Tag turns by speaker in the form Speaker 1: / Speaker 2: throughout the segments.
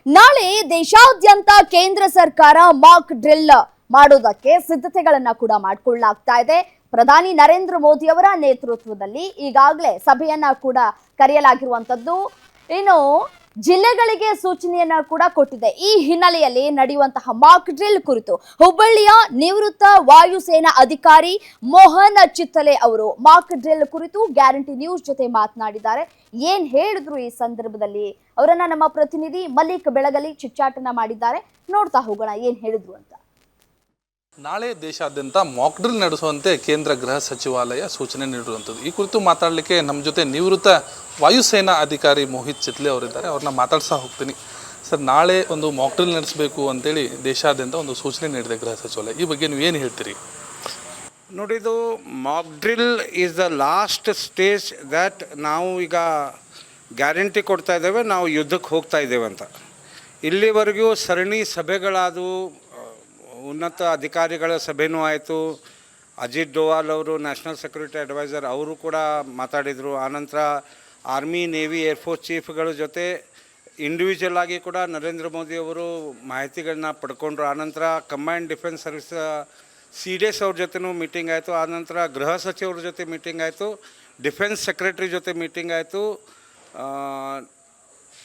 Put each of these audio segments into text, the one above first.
Speaker 1: ನಾಳೆ ದೇಶಾದ್ಯಂತ ಕೇಂದ್ರ ಸರ್ಕಾರ ಮಾಕ್ ಡ್ರಿಲ್ ಮಾಡೋದಕ್ಕೆ ಸಿದ್ಧತೆಗಳನ್ನ ಕೂಡ ಮಾಡಿಕೊಳ್ಳಲಾಗ್ತಾ ಇದೆ. ಪ್ರಧಾನಿ ನರೇಂದ್ರ ಮೋದಿ ಅವರ ನೇತೃತ್ವದಲ್ಲಿ ಈಗಾಗಲೇ ಸಭೆಯನ್ನ ಕೂಡ ಕರೆಯಲಾಗಿರುವಂತದ್ದು. ಇನ್ನು ಜಿಲ್ಲೆಗಳಿಗೆ ಸೂಚನೆಯನ್ನ ಕೂಡ ಕೊಟ್ಟಿದೆ. ಈ ಹಿನ್ನೆಲೆಯಲ್ಲಿ ನಡೆಯುವಂತಹ ಮಾಕ್ ಡ್ರಿಲ್ ಕುರಿತು ಹುಬ್ಬಳ್ಳಿಯ ನಿವೃತ್ತ ವಾಯುಸೇನಾ ಅಧಿಕಾರಿ ಮೋಹನ್ ಚಿತ್ತಲೆ ಅವರು ಮಾಕ್ ಡ್ರಿಲ್ ಕುರಿತು ಗ್ಯಾರಂಟಿ ನ್ಯೂಸ್ ಜೊತೆ ಮಾತನಾಡಿದ್ದಾರೆ. ಏನ್ ಹೇಳಿದ್ರು ಈ ಸಂದರ್ಭದಲ್ಲಿ ಅವರನ್ನ ನಮ್ಮ ಪ್ರತಿನಿಧಿ ಮಲ್ಲಿಕ್ ಬೆಳಗಲಿ ಚಿಚ್ಚಾಟನ ಮಾಡಿದ್ದಾರೆ. ನೋಡ್ತಾ ಹೋಗೋಣ ಏನ್ ಹೇಳಿದ್ರು ಅಂತ.
Speaker 2: ನಾಳೆ ದೇಶಾದ್ಯಂತ ಮಾಕ್ ಡ್ರಿಲ್ ನಡೆಸುವಂತೆ ಕೇಂದ್ರ ಗೃಹ ಸಚಿವಾಲಯ ಸೂಚನೆ ನೀಡಿರುವಂಥದ್ದು. ಈ ಕುರಿತು ಮಾತಾಡಲಿಕ್ಕೆ ನಮ್ಮ ಜೊತೆ ನಿವೃತ್ತ ವಾಯುಸೇನಾ ಅಧಿಕಾರಿ ಮೋಹಿತ್ ಚಿತ್ಲೆ ಅವರಿದ್ದಾರೆ. ಅವ್ರನ್ನ ಮಾತಾಡ್ಸಾ ಹೋಗ್ತೀನಿ. ಸರ್, ನಾಳೆ ಒಂದು ಮಾಕ್ ಡ್ರಿಲ್ ನಡೆಸಬೇಕು ಅಂತೇಳಿ ದೇಶಾದ್ಯಂತ ಒಂದು ಸೂಚನೆ ನೀಡಿದೆ ಗೃಹ ಸಚಿವಾಲಯ. ಈ ಬಗ್ಗೆ ನೀವು ಏನು ಹೇಳ್ತೀರಿ?
Speaker 3: ನೋಡಿ, ಇದು mock drill is the last stage that ನಾವು ಈಗ ಗ್ಯಾರಂಟಿ ಕೊಡ್ತಾ ಇದ್ದೇವೆ, ನಾವು ಯುದ್ಧಕ್ಕೆ ಹೋಗ್ತಾ ಇದ್ದೇವೆ ಅಂತ. ಇಲ್ಲಿವರೆಗೂ ಸರಣಿ ಸಭೆಗಳಾದವು, ಉನ್ನತ ಅಧಿಕಾರಿಗಳ ಸಭೆನೂ ಆಯಿತು. ಅಜಿತ್ ಡೋವಾಲ್ ಅವರು ನ್ಯಾಷನಲ್ ಸೆಕ್ಯೂರಿಟಿ ಅಡ್ವೈಸರ್ ಅವರು ಕೂಡ ಮಾತಾಡಿದರು. ಆನಂತರ ಆರ್ಮಿ, ನೇವಿ, ಏರ್ಫೋರ್ಸ್ ಚೀಫ್ಗಳ ಜೊತೆ ಇಂಡಿವಿಜುವಲ್ ಆಗಿ ಕೂಡ ನರೇಂದ್ರ ಮೋದಿ ಅವರು ಮಾಹಿತಿಗಳನ್ನ ಪಡ್ಕೊಂಡ್ರು. ಆನಂತರ ಕಂಬೈನ್ಡ್ ಡಿಫೆನ್ಸ್ ಸರ್ವಿಸ್ CDS ಅವ್ರ ಜೊತೆನೂ ಮೀಟಿಂಗ್ ಆಯಿತು. ಆನಂತರ ಗೃಹ ಸಚಿವರ ಜೊತೆ ಮೀಟಿಂಗ್ ಆಯಿತು, ಡಿಫೆನ್ಸ್ ಸೆಕ್ರೆಟರಿ ಜೊತೆ ಮೀಟಿಂಗ್ ಆಯಿತು.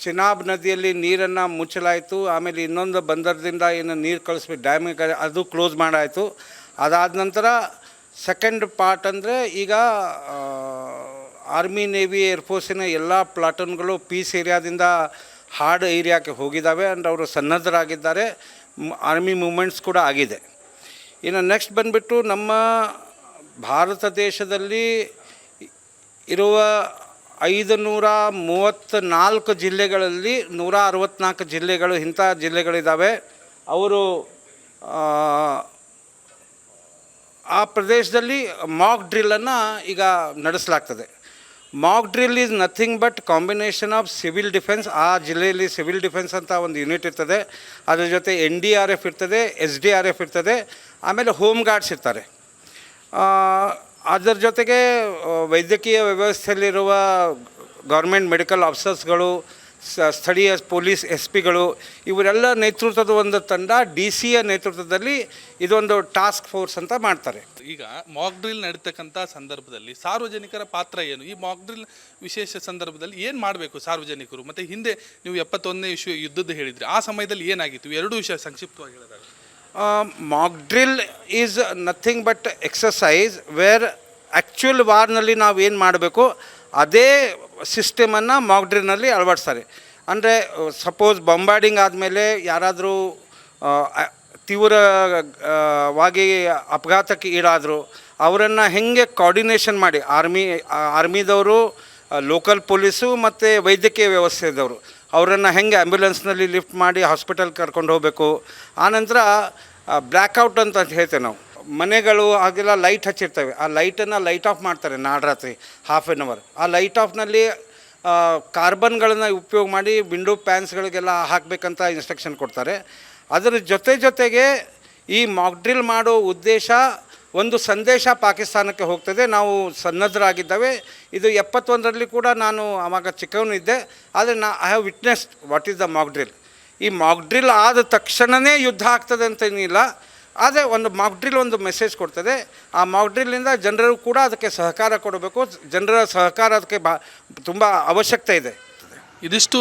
Speaker 3: ಚಿನಾಬ್ ನದಿಯಲ್ಲಿ ನೀರನ್ನು ಮುಚ್ಚಲಾಯಿತು. ಆಮೇಲೆ ಇನ್ನೊಂದು ಬಂದರದಿಂದ ಏನು ನೀರು ಕಳಿಸ್ಬೇಕು ಡ್ಯಾಮಿಗೆ, ಅದು ಕ್ಲೋಸ್ ಮಾಡಾಯಿತು. ಅದಾದ ನಂತರ ಸೆಕೆಂಡ್ ಪಾರ್ಟ್ ಅಂದರೆ ಈಗ ಆರ್ಮಿ, ನೇವಿ, ಏರ್ಫೋರ್ಸಿನ ಎಲ್ಲ ಪ್ಲಾಟೂನ್ಗಳು ಪೀಸ್ ಏರಿಯಾದಿಂದ ಹಾರ್ಡ್ ಏರಿಯಾಕ್ಕೆ ಹೋಗಿದ್ದಾವೆ ಆ್ಯಂಡ್ ಅವರು ಸನ್ನದ್ಧರಾಗಿದ್ದಾರೆ. ಆರ್ಮಿ ಮೂಮೆಂಟ್ಸ್ ಕೂಡ ಆಗಿದೆ. ಇನ್ನು ನೆಕ್ಸ್ಟ್ ಬಂದುಬಿಟ್ಟು ನಮ್ಮ ಭಾರತ ದೇಶದಲ್ಲಿ ಇರುವ 534 ಜಿಲ್ಲೆಗಳಲ್ಲಿ 164 ಜಿಲ್ಲೆಗಳು ಇಂಥ ಜಿಲ್ಲೆಗಳಿದ್ದಾವೆ. ಅವರು ಆ ಪ್ರದೇಶದಲ್ಲಿ ಮಾಕ್ ಡ್ರಿಲ್ಲನ್ನು ಈಗ ನಡೆಸಲಾಗ್ತದೆ. Mock drill is nothing but combination of civil defence. ಆ ಜಿಲ್ಲೆಯಲ್ಲಿ ಸಿವಿಲ್ ಡಿಫೆನ್ಸ್ ಅಂತ ಒಂದು ಯೂನಿಟ್ ಇರ್ತದೆ, ಅದ್ರ ಜೊತೆ NDRF ಇರ್ತದೆ, SDRF ಇರ್ತದೆ, ಆಮೇಲೆ ಹೋಮ್ ಗಾರ್ಡ್ಸ್ ಇರ್ತಾರೆ. ಅದರ ಜೊತೆಗೆ ವೈದ್ಯಕೀಯ ವ್ಯವಸ್ಥೆಯಲ್ಲಿರುವ ಗೌರ್ಮೆಂಟ್ ಮೆಡಿಕಲ್ ಆಫೀಸರ್ಸ್ಗಳು, ಸ್ಥಳೀಯ ಪೊಲೀಸ್ SP ಗಳು, ಇವರೆಲ್ಲ ನೇತೃತ್ವದ ಒಂದು ತಂಡ DC ನೇತೃತ್ವದಲ್ಲಿ ಇದೊಂದು ಟಾಸ್ಕ್ ಫೋರ್ಸ್ ಅಂತ ಮಾಡ್ತಾರೆ.
Speaker 2: ಈಗ ಮಾಕ್ ಡ್ರಿಲ್ ನಡೀತಕ್ಕಂಥ ಸಂದರ್ಭದಲ್ಲಿ ಸಾರ್ವಜನಿಕರ ಪಾತ್ರ ಏನು? ಈ ಮಾಕ್ ಡ್ರಿಲ್ ವಿಶೇಷ ಸಂದರ್ಭದಲ್ಲಿ ಏನು ಮಾಡಬೇಕು ಸಾರ್ವಜನಿಕರು? ಮತ್ತು ಹಿಂದೆ ನೀವು 71ನೇ ಯುದ್ಧದ ಹೇಳಿದ್ರಿ, ಆ ಸಮಯದಲ್ಲಿ ಏನಾಗಿತ್ತು? ಎರಡೂ ವಿಷಯ ಸಂಕ್ಷಿಪ್ತವಾಗಿ ಹೇಳಿದಾಗ.
Speaker 3: Mock drill is nothing but exercise where actual ವಾರ್ನಲ್ಲಿ ನಾವು ಏನು ಮಾಡಬೇಕು ಅದೇ ಸಿಸ್ಟಮನ್ನು ಮಾಕ್ ಡ್ರಿಲ್ನಲ್ಲಿ ಅಳವಡಿಸ್ತಾರೆ. ಅಂದರೆ ಸಪೋಸ್ ಬಾಂಬಾರ್ಡಿಂಗ್ ಆದಮೇಲೆ ಯಾರಾದರೂ ತೀವ್ರವಾಗಿ ಅಪಘಾತಕ್ಕೆ ಈಡಾದರು, ಅವರನ್ನು ಹೇಗೆ ಕೋಆರ್ಡಿನೇಷನ್ ಮಾಡಿ ಆರ್ಮಿದವರು, ಲೋಕಲ್ ಪೊಲೀಸು ಮತ್ತು ವೈದ್ಯಕೀಯ ವ್ಯವಸ್ಥೆದವರು ಅವರನ್ನು ಹೆಂಗೆ ಆ್ಯಂಬ್ಯುಲೆನ್ಸ್ನಲ್ಲಿ ಲಿಫ್ಟ್ ಮಾಡಿ ಹಾಸ್ಪಿಟಲ್ಗೆ ಕರ್ಕೊಂಡು ಹೋಗಬೇಕು. ಆನಂತರ ಬ್ಲ್ಯಾಕ್ಔಟ್ ಅಂತ ಹೇಳ್ತೇವೆ ನಾವು. ಮನೆಗಳು ಹಾಗೆಲ್ಲ ಲೈಟ್ ಹಚ್ಚಿರ್ತವೆ, ಆ ಲೈಟನ್ನು ಲೈಟ್ ಆಫ್ ಮಾಡ್ತಾರೆ ನಾಡ್ರಾತ್ರಿ ½ hour. ಆ ಲೈಟ್ ಆಫ್ನಲ್ಲಿ ಕಾರ್ಬನ್ಗಳನ್ನು ಉಪಯೋಗ ಮಾಡಿ ವಿಂಡೋ ಪ್ಯಾನ್ಸ್ಗಳಿಗೆಲ್ಲ ಹಾಕಬೇಕಂತ ಇನ್ಸ್ಟ್ರಕ್ಷನ್ ಕೊಡ್ತಾರೆ. ಅದರ ಜೊತೆಗೆ ಈ ಮಾಕ್ ಡ್ರಿಲ್ ಮಾಡೋ ಉದ್ದೇಶ, ಒಂದು ಸಂದೇಶ ಪಾಕಿಸ್ತಾನಕ್ಕೆ ಹೋಗ್ತದೆ, ನಾವು ಸನ್ನದ್ಧರಾಗಿದ್ದಾವೆ. ಇದು 71ರಲ್ಲಿ ಕೂಡ ನಾನು ಆವಾಗ ಚಿಕ್ಕವನಿದ್ದೆ, ಆದರೆ I have witnessed what is the mock drill. ಈ ಮಾಕ್ ಡ್ರಿಲ್ ಆದ ತಕ್ಷಣವೇ ಯುದ್ಧ ಆಗ್ತದೆ ಅಂತೇನಿಲ್ಲ, ಆದರೆ ಒಂದು ಮಾಕ್ ಡ್ರಿಲ್ ಒಂದು ಮೆಸೇಜ್ ಕೊಡ್ತದೆ. ಆ ಮಾಕ್ ಡ್ರಿಲ್ಲಿಂದ ಜನರು ಕೂಡ ಅದಕ್ಕೆ ಸಹಕಾರ ಕೊಡಬೇಕು. ಜನರ ಸಹಕಾರ ಅದಕ್ಕೆ ತುಂಬ ಅವಶ್ಯಕತೆ ಇದೆ.
Speaker 2: ಇದಿಷ್ಟು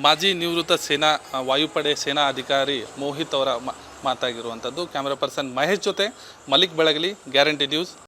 Speaker 2: ಮಾಜಿ ನಿವೃತ್ತ ವಾಯುಪಡೆ ಸೇನಾ ಅಧಿಕಾರಿ ಮೋಹಿತ್ ಅವರ ಮಾತಾಗಿರುವಂಥದ್ದು. ಕ್ಯಾಮ್ರಾ ಪರ್ಸನ್ ಮಹೇಶ್ ಜೊತೆ ಮಲ್ಲಿಕ್ ಬೆಳಗಲಿ, ಗ್ಯಾರಂಟಿ ನ್ಯೂಸ್.